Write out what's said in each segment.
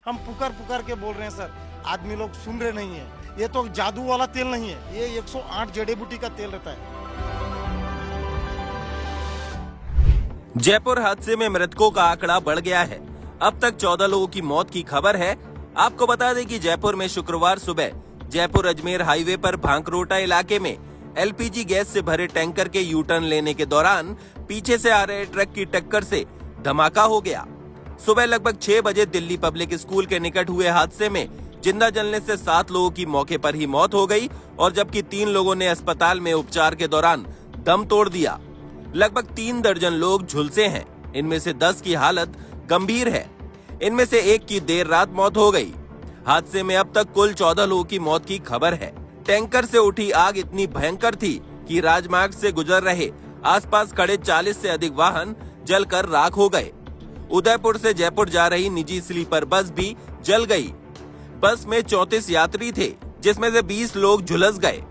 हम पुकार पुकार के बोल रहे हैं सर, आदमी लोग सुन रहे नहीं है। ये तो जादू वाला तेल नहीं है, ये 108 जड़ी बूटी का तेल रहता है। जयपुर हादसे में मृतकों का आंकड़ा बढ़ गया है। अब तक 14 लोगों की मौत की खबर है। आपको बता दें कि जयपुर में शुक्रवार सुबह जयपुर अजमेर हाईवे पर भांकरोटा इलाके में एलपीजी गैस से भरे टैंकर के यू टर्न लेने के दौरान पीछे से आ रहे ट्रक की टक्कर से धमाका हो गया। सुबह लगभग 6 बजे दिल्ली पब्लिक स्कूल के निकट हुए हादसे में जिंदा जलने से 7 लोगों की मौके पर ही मौत हो गई और जबकि 3 लोगों ने अस्पताल में उपचार के दौरान दम तोड़ दिया। लगभग 3 दर्जन लोग झुलसे हैं। इनमें से 10 की हालत गंभीर है। इनमें से 1 की देर रात मौत हो गई। हादसे में अब तक कुल 14 लोगों की मौत की खबर है। टैंकर से उठी आग इतनी भयंकर थी कि राजमार्ग से गुजर रहे आसपास खड़े 40 से अधिक वाहन जलकर राख हो गए। उदयपुर से जयपुर जा रही निजी स्लीपर बस भी जल गई। बस में 34 यात्री थे, जिसमें से 20 लोग झुलस गए।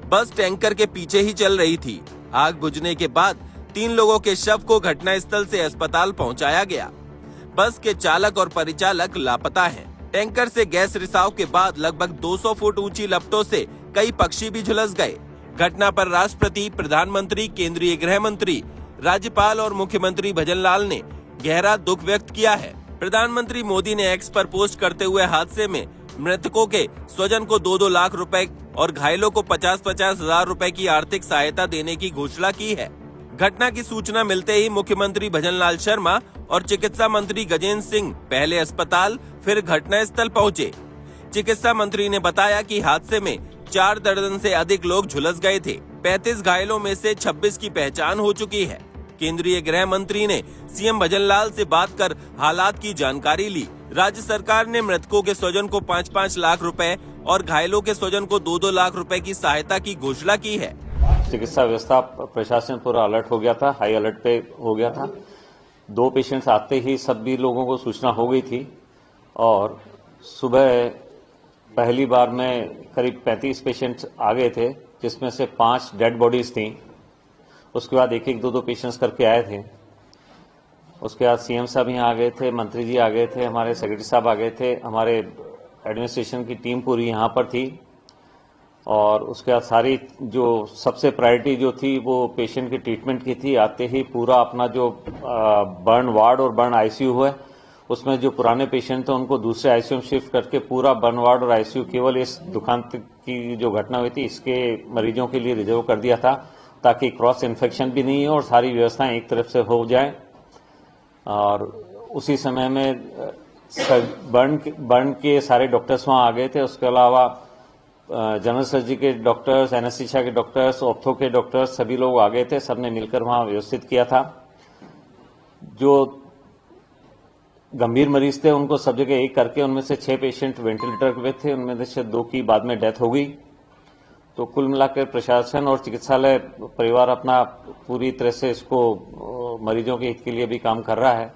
बस टैंकर के पीछे ही चल रही थी। आग बुझने के बाद 3 लोगों के शव को घटनास्थल से अस्पताल पहुंचाया गया। बस के चालक और परिचालक लापता हैं। टैंकर से गैस रिसाव के बाद लगभग 200 फुट ऊंची लपटों से कई पक्षी भी झुलस गए। घटना पर राष्ट्रपति, प्रधानमंत्री, केंद्रीय गृह मंत्री, राज्यपाल और मुख्यमंत्री भजनलाल ने गहरा दुख व्यक्त किया है। प्रधानमंत्री मोदी ने एक्स पर पोस्ट करते हुए हादसे में मृतकों के स्वजन को 2-2 लाख रुपए और घायलों को 50-50 हजार रुपए की आर्थिक सहायता देने की घोषणा की है। घटना की सूचना मिलते ही मुख्यमंत्री भजनलाल शर्मा और चिकित्सा मंत्री गजेंद्र सिंह पहले अस्पताल फिर घटनास्थल पहुंचे। चिकित्सा मंत्री ने बताया कि हादसे में 4 दर्जन से अधिक लोग झुलस गए थे। 35 घायलों में से 26 की पहचान हो चुकी है। केंद्रीय गृह मंत्री ने सीएम भजनलाल से बात कर हालात की जानकारी ली। राज्य सरकार ने मृतकों के स्वजन को 5-5 लाख रुपए और घायलों के स्वजन को 2-2 लाख रुपए की सहायता की घोषणा की है। चिकित्सा व्यवस्था प्रशासन पूरा अलर्ट हो गया था, हाई अलर्ट पे हो गया था। 2 पेशेंट्स आते ही सभी लोगों को सूचना हो गई थी और सुबह पहली बार में करीब 35 पेशेंट्स आ गए थे, जिसमें से 5 डेड बॉडीज थी। उसके बाद 1-1, 2-2 पेशेंट्स करके आए थे। उसके बाद सीएम साहब यहाँ आ गए थे, मंत्री जी आ गए थे, हमारे सेक्रेटरी साहब आ गए थे, हमारे एडमिनिस्ट्रेशन की टीम पूरी यहाँ पर थी। और उसके बाद सारी जो सबसे प्रायोरिटी जो थी वो पेशेंट की ट्रीटमेंट की थी। आते ही पूरा अपना जो बर्न वार्ड और बर्न आईसीयू है, उसमें जो पुराने पेशेंट थे उनको दूसरे आईसीयू में शिफ्ट करके पूरा बर्न वार्ड और आईसीयू केवल इस दुकान की जो घटना हुई थी इसके मरीजों के लिए रिजर्व कर दिया था, ताकि क्रॉस इन्फेक्शन भी नहीं हो और सारी व्यवस्थाएं एक तरफ से हो जाए। और उसी समय में बर्न के सारे डॉक्टर्स वहाँ आ गए थे। उसके अलावा जनरल सर्जरी के डॉक्टर्स, एनेस्थीसिया के डॉक्टर्स, ऑर्थो के डॉक्टर्स सभी लोग आ गए थे। सबने मिलकर वहाँ व्यवस्थित किया था। जो गंभीर मरीज थे उनको सब जगह एक करके उनमें से 6 पेशेंट वेंटिलेटर पे थे, उनमें से 2 की बाद में डेथ हो गई। तो कुल मिलाकर प्रशासन और चिकित्सालय परिवार अपना पूरी तरह से इसको मरीजों के हित के लिए भी काम कर रहा है।